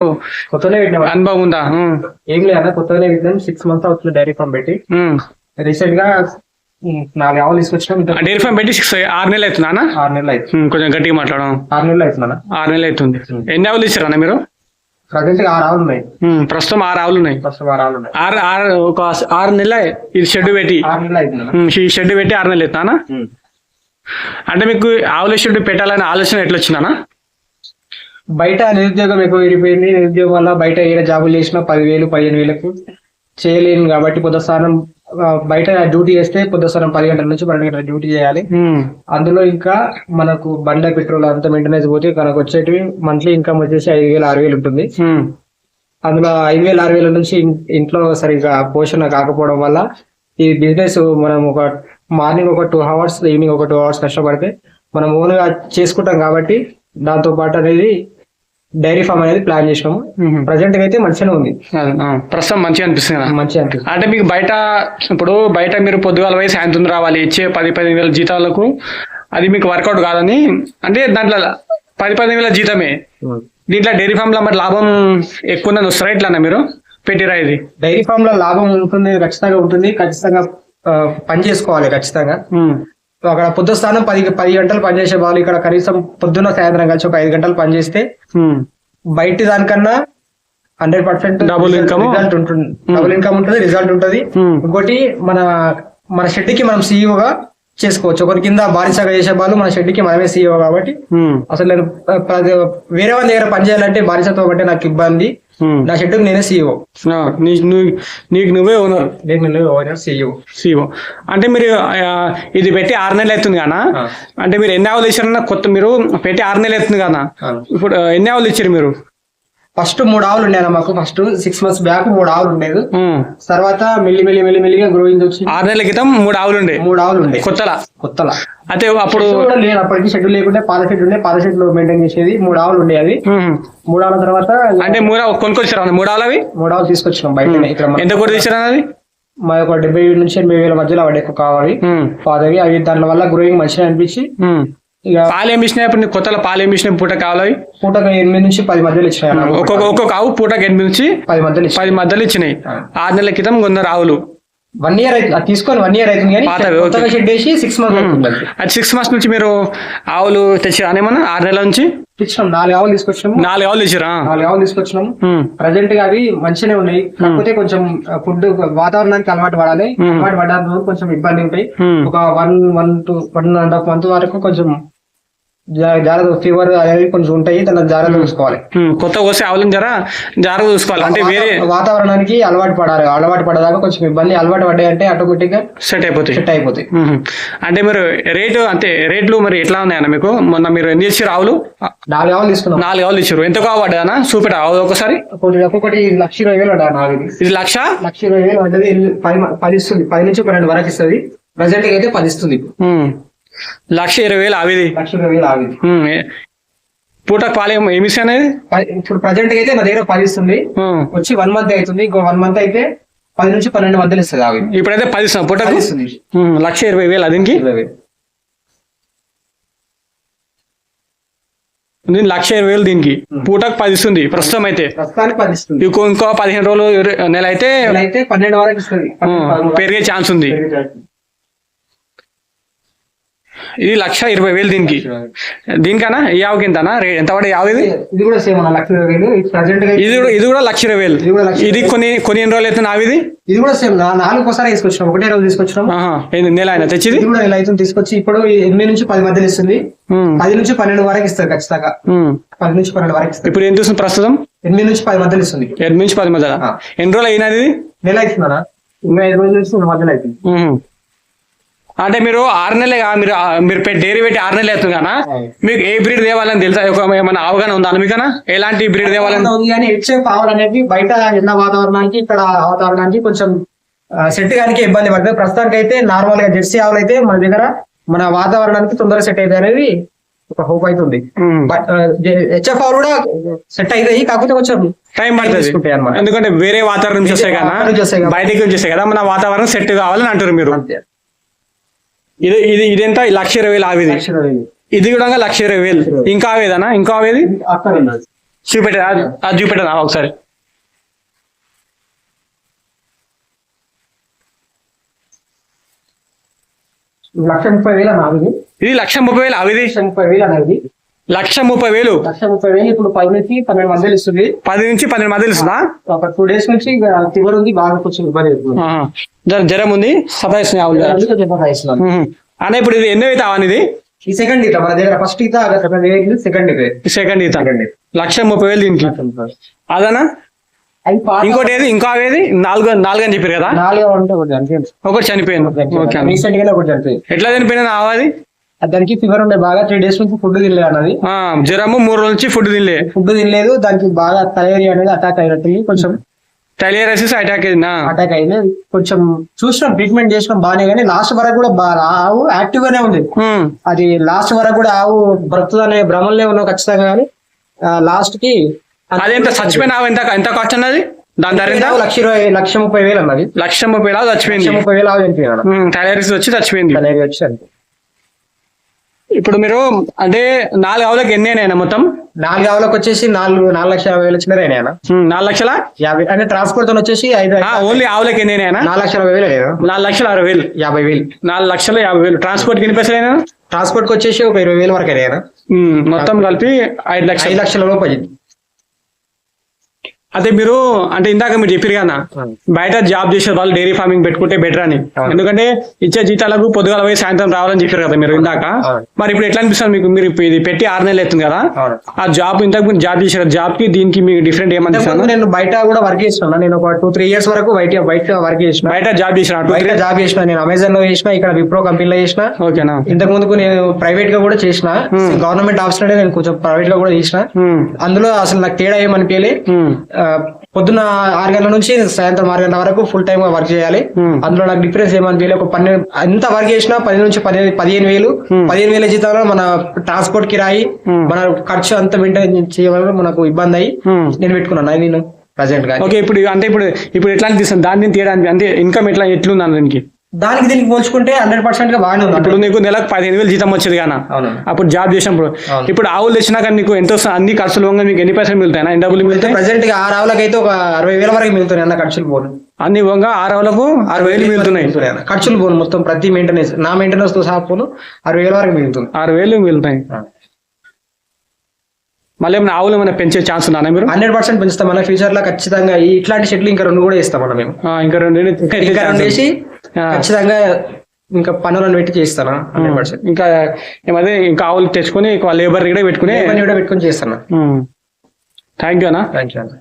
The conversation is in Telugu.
కొత్తనే పెట్టినా అనుభవం ఉందా? ఏం లేదన్న కొత్తగానే పెట్టినాం 6 months అవుతుంది డైరీ ఫామ్ పెట్టి. రీసెంట్ గా 4 ఆవులు తీసుకొచ్చినాం. డైరీ ఫామ్ పెట్టి 6 నెలలు అవుతుందా అన్న? 6 నెలలు అవుతుంది. కొంచెం గట్టిగా మాట్లాడడం. 6 నెలలు అవుతుందన్న. 6 నెలలు అవుతుంది. ఎన్ని ఆవులు ఇచ్చారు అన్న మీరు? ప్రజెంట్ 6 ఆవులు ఉన్నాయి. ప్రస్తుతం 6 ఆవులు ఉన్నాయి. ప్రస్తుతం 6 ఆవులు ఉన్నాయి. ఒక 6 నెలలే ఇది షెడ్ పెట్టి. 6 నెలలు అవుతుంది. ఈ షెడ్ పెట్టి 6 నెలలు అవుతుందా? అంటే మీకు ఆవుల షెడ్ పెట్టాలనే ఆలోచన ఎట్లా వచ్చిందన్నా? బయట నిరుద్యోగం ఎక్కువ విడిపోయింది. నిరుద్యోగం వల్ల బయట ఏ జాబులు చేసినా 10,000 15,000 చేయలేను కాబట్టి పొద్దుస్థానం బయట డ్యూటీ చేస్తే పొద్దుస్థానం 10 గంటల నుంచి 12 గంటల డ్యూటీ చేయాలి. అందులో ఇంకా మనకు బండ పెట్రోల్ అంతా మెయింటెనెన్స్ పోతే మనకు వచ్చేటివి మంత్లీ ఇన్కమ్ వచ్చేసి 5,000 6,000 ఉంటుంది. అందులో 5,000 6,000 నుంచి ఇంట్లో సరిగ్గా పోషణ కాకపోవడం వల్ల ఈ బిజినెస్ మనం ఒక మార్నింగ్ ఒక 2 hours ఈవినింగ్ ఒక 2 hours కష్టపడితే మనం ఓన్ గా చేసుకుంటాం కాబట్టి దాంతో పాటు అనేది డైరీ ఫామ్ అనేది ప్లాన్ చేసినాము. ప్రజెంట్ అయితే మంచిగానే ఉంది. ప్రస్తుతం మంచిగా అనిపిస్తుంది. మంచిగా అనిపిస్తుంది. అంటే మీకు బయట మీరు పొద్దుగాల పోయి సాయంత్రం రావాలి ఇచ్చే 10,000 జీతాలకు అది మీకు వర్కౌట్ కాదని, అంటే దాంట్లో 10,000 జీతమే. దీంట్లో డైరీ ఫామ్ లో మరి లాభం ఎక్కువ వస్తారా ఇట్లా మీరు పెట్టిరా? ఇది డైరీ ఫామ్ లో లాభం ఉంటుంది, ఖచ్చితంగా ఉంటుంది. ఖచ్చితంగా పని చేసుకోవాలి ఖచ్చితంగా. అక్కడ పొద్దుస్థానం 10 గంటలు పనిచేసే వాళ్ళు ఇక్కడ కనీసం పొద్దున్న సాయంత్రం కలిసి ఒక 5 గంటలు పనిచేస్తే బయట దానికన్నా 100% డబుల్ ఇన్కమ్ ఉంటుంది. డబుల్ ఇన్కమ్ ఉంటుంది, రిజల్ట్ ఉంటుంది. ఇంకోటి మన షెడ్ కి మనం సీఈఓగా చేసుకోవచ్చు. ఒకరి కింద బానిసగా చేసే వాళ్ళు మన షెడ్ కి మనమే సీఈఓ కాబట్టి అసలు నేను వేరే వాళ్ళ దగ్గర పని చేయాలంటే బానిసతో బట్టే నాకు ఇబ్బంది. నా షెడ్ నేనే సీఈఓ. నీకు నువ్వే ఓనర్? నీకు నువ్వే ఓనర్, సీఈఓ. అంటే మీరు ఇది పెట్టి 6 నెలలు అవుతుంది కదా, అంటే మీరు ఎన్ని ఆవులు ఇచ్చారన్నా? కొత్త మీరు పెట్టి 6 నెలలు అవుతుంది కదా, ఇప్పుడు ఎన్ని ఆవులు ఇచ్చారు మీరు? ఫస్ట్ 3 ఆవులు ఉండేనా మాకు. ఫస్ట్ 6 months బ్యాక్ 3 ఆవులు ఉండేది. తర్వాత మెల్లిగా గ్రోయింగ్ వచ్చి 6 నెలల క్రితం 3 ఆవులు ఉండే. కొత్తలా అయితే అప్పుడు లేదు. అప్పటికి షెడ్ లేకుంటే పాత షెడ్ ఉండే. పాత షెడ్ లో మెయింటైన్ చేసేది 3 ఆవులు ఉండే. అది 3 ఆవుల తర్వాత అంటే 3 ఆవులు కొనుక్కొచ్చారా? 3 ఆవులు అవి 3 ఆవులు తీసుకొచ్చినాం బయట. ఇక్కడ ఎంత కూడా తీసారా? అది మా ఒక 70,000 నుంచి 80,000 మధ్యలో వాడు ఎక్కువ కావాలి పాతవి. అవి దాని వల్ల గ్రోయింగ్ మంచిగా అనిపించి పాలు ఏమి ఇచ్చినాయి? ఇప్పుడు కొత్తలో పాలు ఏమి ఇచ్చినాయి? పూట కావాలి పూటకు 8 నుంచి 10 మధ్యలో ఇచ్చినాయి. ఒక్కొక్క ఆవు పూటకు 8 నుంచి 10 మధ్యలో ఇచ్చినాయి. 6 నెలల క్రితం 100 ఆవులు. 1 year అవుతుంది తీసుకొని. 1 year అవుతుంది కానీ షెడ్ వేసి 6 months అవుతుంది. అది 6 months నుంచి మీరు ఆవులు తెచ్చారేమన్నా? 6 నెలల నుంచి తెచ్చినాం. 4 ఆవులు తీసుకొచ్చినాము. 4 ఆవులు తెచ్చారా? 4 ఆవులు తీసుకొచ్చినాము. ప్రజెంట్ గా అవి మంచిగానే ఉన్నాయి. కాకపోతే కొంచెం ఫుడ్ వాతావరణానికి అలవాటు పడాలి. అలవాటు పడడానికి కొంచెం ఇబ్బంది ఉంటాయి. ఒక 1 to 1.5 month వరకు కొంచెం జాగ్రత్త, ఫీవర్ అనేది కొంచెం ఉంటాయి. దాన్ని జాగ్రత్త చూసుకోవాలి. కొత్త వస్తే ఆవులను జాగ్రత్త చూసుకోవాలి. అంటే వేరే వాతావరణానికి అలవాటు పడాలి. అలవాటు పడదాకా కొంచెం ఇబ్బంది. అలవాటు పడ్డాయి అంటే ఆటోమేటిక్ గా సెట్ అయిపోతాయి. అంటే మీరు రేట్లు మరి ఎట్లా ఉన్నాయన్న మీకు? మొన్న మీరు ఎన్ని ఇచ్చారు ఆవులు? 4 ఆవులు తీసుకున్నాం. 4 ఆవులు ఇచ్చారు. ఎంత కావాలన్నా చూపెట్ట ఆవు ఒకసారి? ఒక్కొక్కటి 1,20,000 ఉంటుంది. ఇది 1,20,000 అంటే 10 ఇస్తుంది. 10 నుంచి 12 వరకు ఇస్తుంది. ప్రజెంట్ అయితే 10 ఇస్తుంది. 1,20,000 ఆవిది. 1,20,000 ఆవిది. పూటకు పాలు ఏమి ఇస్తాయి అనేది? ఇప్పుడు ప్రజెంట్ అయితే నా దగ్గర 10 ఇస్తుంది. వచ్చి 1 month అవుతుంది. ఇంకో 1 month అయితే 10 నుంచి 12 మధ్యలో ఇస్తుంది ఆవి. ఇప్పుడైతే 10 ఇస్తాం. పూటకు 1,20,000 దీనికి. 1,20,000 దీనికి పూటకు 10 ఇస్తుంది ప్రస్తుతం అయితే. ఇంకో 15 రోజులు నెల అయితే 12 వరకు ఇస్తుంది. పెరిగే ఛాన్స్ ఉంది. ఇది 1,20,000 దీనికి. దీనికన్నా ఈ ఆవుకి ఎంతనా? ఎంత పడే ఆవు ఇది? ఇది కూడా సేమ్ 1,20,000. ఇది కూడా 1,20,000. ఇది కొన్ని ఎన్ని రోజులు అవుతుంది ఆవిది? ఇది కూడా సేమ్ 4 ఒకసారి తీసుకొచ్చినాం. ఒకటే రోజు తీసుకొచ్చినాం. నెల అయినా తెచ్చింది. ఇది కూడా నెల అయితే తీసుకొచ్చి ఇప్పుడు 8 నుంచి 10 మధ్యలో ఇస్తుంది. 10 నుంచి 12 వరకు ఇస్తారు ఖచ్చితంగా. 10 నుంచి 12 వరకు ఇస్తారు. ఇప్పుడు ఎంత ఇస్తుంది ప్రస్తుతం? 8 నుంచి 10 మధ్యలో ఇస్తుంది. 8 నుంచి 10 మధ్యలో. ఎన్ని రోజులు అయినది? నెల అవుతుందా? ఇంకా 5 రోజుల నుంచి మధ్యలో అవుతుంది. అంటే మీరు 6 నెలలే మీరు డైరీ పెట్టి 6 నెలలు అవుతుంది కదా, మీకు ఏ బ్రీడ్ తేవాలని తెలుసా? ఏమైనా అవగాహన ఉందా మీకన్నా? ఎలాంటి బ్రీడ్ తేవాలని ఉంది కానీ హెచ్ఎఫ్ ఆవులనేది బయట ఎండ వాతావరణానికి ఇక్కడ వాతావరణానికి కొంచెం సెట్ గానికి ఇబ్బంది పడుతుంది. ప్రస్తుతానికి అయితే నార్మల్ గా జెర్సీ ఆవులు అయితే మన దగ్గర మన వాతావరణానికి తొందరగా సెట్ అయితే అనేది ఒక హోప్ అవుతుంది. హెచ్ఎఫ్ ఆవులు కూడా సెట్ అవుతాయి, కాకపోతే కొంచెం టైం పడుతుంది. ఎందుకంటే వేరే వాతావరణం నుంచి వస్తాయి కదా, బయటకి నుంచి వస్తాయి కదా, మన వాతావరణం సెట్ కావాలని అంటారు మీరు. ఇదెంత? 1,20,000 ఆవిది. ఇది కూడా 1,20,000. ఇంకా ఆవేదనా? ఇంకా ఆవేది అది చూపెట్టనా ఒకసారి. ₹1,30,000 అన్నది. ఇది 1,30,000 అవిది. ₹1,30,000 అనేది. ₹1,30,000. ₹1,30,000 ఇప్పుడు 10 నుంచి 12 మధ్యలో ఇస్తుంది. 10 నుంచి 12 మధ్యలో ఇస్తుందా? ఒక 2 days నుంచి ఫీవర్ ఉంది, బాగా కొంచెం ఇబ్బంది అవుతుంది. జ్వరం ఉంది, సతాయిస్తున్నాయి ఆవులు. అన్న ఇప్పుడు ఇది ఎన్నో ఈత అవనిది? ఈ సెకండ్ ఈత మన దగ్గర. ఫస్ట్ ఈత సెకండ్ ఈత. సెకండ్ ఈత. 1,30,000 దీనికి. అదనా ఇంకోటి ఏది ఇంకో అవేది? నాలుగు అని చెప్పారు కదా. 4 ఉంటే ఒకటి చనిపోయింది. ఓకే. రీసెంట్ గా ఒకటి చనిపోయింది. ఎట్లా చనిపోయింది ఆవాది? దానికి ఫీవర్ ఉండే బాగా 3 days నుంచి ఫుడ్ తినలేదు అన్నది. జ్వరము 3 రోజుల నుంచి ఫుడ్ తినలేదు. దానికి బాగా తలేరియా అనేది అటాక్ అయినట్టుంది. కొంచెం టైలియరైసిస్ అటాక్ అయింది. కొంచెం చూసినాం, ట్రీట్మెంట్ చేసినాం బాగానే, కానీ లాస్ట్ వరకు కూడా ఆవు యాక్టివ్ గానే ఉంది. అది లాస్ట్ వరకు కూడా ఆవు బ్రతుదనే భ్రమంలో ఉన్నాం ఖచ్చితంగా. కానీ లాస్ట్ కి అదేంత చచ్చిపోయిన ఆవు ఎంత కాస్ట్ అన్నది? దాని ధర ఎంత? ₹1,30,000 అన్నది. ₹1,30,000 చచ్చిపోయింది. ₹30,000 ఆవు చనిపోయింది. టైలియరైసిస్ వచ్చి చచ్చిపోయింది. ఇప్పుడు మీరు అంటే 4 ఆవులకు ఎన్ని అయినా మొత్తం? 4 ఆవులకు వచ్చేసి 4,50,000 చిల్లర అయినా. 4,50,000 అంటే ట్రాన్స్పోర్ట్ తో వచ్చేసి 5. ఓన్లీ ఆవులకి ఎన్ని అయినా? 4,60,000. 4,60,000. 50,000. 4,50,000. ట్రాన్స్పోర్ట్ కి ఎన్ని పైసలు అయినా? ట్రాన్స్పోర్ట్ కి వచ్చేసి ఒక 20,000 వరకు అయినా. మొత్తం కలిపి 5 లక్షల రూపాయలు అయింది. అదే మీరు అంటే ఇందాక మీరు చెప్పారు కదా, బయట జాబ్ చేసే వాళ్ళు డైరీ ఫార్మింగ్ పెట్టుకుంటే బెటర్ అని. ఎందుకంటే ఇచ్చే జీతాలకు పొద్దుగాల పోయి సాయంత్రం రావాలని చెప్పారు కదా మీరు ఇందాక. మరి ఇప్పుడు ఎట్లా అనిపిస్తుంది మీకు? మీరు ఇది పెట్టి 6 నెలలు అవుతుంది కదా, ఆ జాబ్ ఇంతకు జాబ్ చేసారు, జాబ్ కి దీనికి మీకు డిఫరెంట్ ఏమనిపిస్తుంది? నేను బయట కూడా వర్క్ చేసిన. నేను ఒక 2-3 years వరకు బయట వర్క్ చేసిన. బయట జాబ్ చేసిన. నేను అమెజాన్ లో చేసిన, ఇక్కడ విప్రో కంపెనీలో చేసిన. ఓకేనా. ఇంతకు ముందుకు నేను ప్రైవేట్ గా కూడా చేసిన. గవర్నమెంట్ ఆఫీస్ నేను కొంచెం ప్రైవేట్ గా కూడా చేసిన. అందులో అసలు నాకు తేడా ఏమనిపించలే. పొద్దున్న 6 గంటల నుంచి సాయంత్రం 6 గంటల వరకు ఫుల్ టైమ్ గా వర్క్ చేయాలి. అందులో నాకు డిఫరెన్స్ ఏమనిపించలే. ఒక 12 ఎంత వర్క్ చేసినా 10 నుంచి 15,000 జీతంలో మన ట్రాన్స్పోర్ట్ కిరాయి, మన ఖర్చు అంతా మెయింటైన్ చేయడం మనకు ఇబ్బంది అయ్యి నేను పెట్టుకున్నాను. నేను ప్రజెంట్ గా. ఓకే. ఇప్పుడు ఎట్లా అనిపిస్తుంది దాన్ని తీయడానికి? అంటే ఇన్కమ్ ఎట్లుంది దానికి? దీనికి పోల్చుకుంటే 100% గా బాగానే ఉంది. ఇప్పుడు నీకు నెలకు 15,000 జీతం వచ్చేది కానీ అప్పుడు జాబ్ చేసినప్పుడు. ఇప్పుడు ఆవులు తెచ్చినాక నీకు ఎంతో అన్ని ఖర్చులు మీకు ఎన్ని పైసలు మిగులుతాయి? ఎన్ని డబ్బులు మిగులుతాయి? ప్రెసెంట్ గా 6 ఆవులకు అయితే ఒక 60,000 వరకు మిగులుతున్నాయి అన్న ఖర్చులు పోను. అన్ని పోగా 6 ఆవులకు 60,000 మిగులుతున్నాయి ఖర్చులు పోను. మొత్తం ప్రతి మెయింటెనెన్స్, నా మెయింటెనెన్స్ తో సహా పోను 60,000 వరకు మిగులుతుంది. 6,000 మిగులుతాయి. మళ్ళీ ఏమైనా ఆవులు ఏమైనా పెంచే ఛాన్స్ ఉందా మీరు? 100% పెంచుతాం. మన ఫ్యూచర్ లో ఖచ్చితంగా ఇట్లాంటి షెడ్లు ఇంకా 2 కూడా ఇస్తాం మేము. ఇంకా 2 వేసి ఖచ్చితంగా ఇంకా పనులను పెట్టి చేస్తాను. 100%. ఇంకా ఏమదే ఇంకా ఆవులు తెచ్చుకొని లేబర్ కూడా పెట్టుకుని చేస్తాను. థ్యాంక్ యూ అన్న. థ్యాంక్ యూ అన్న.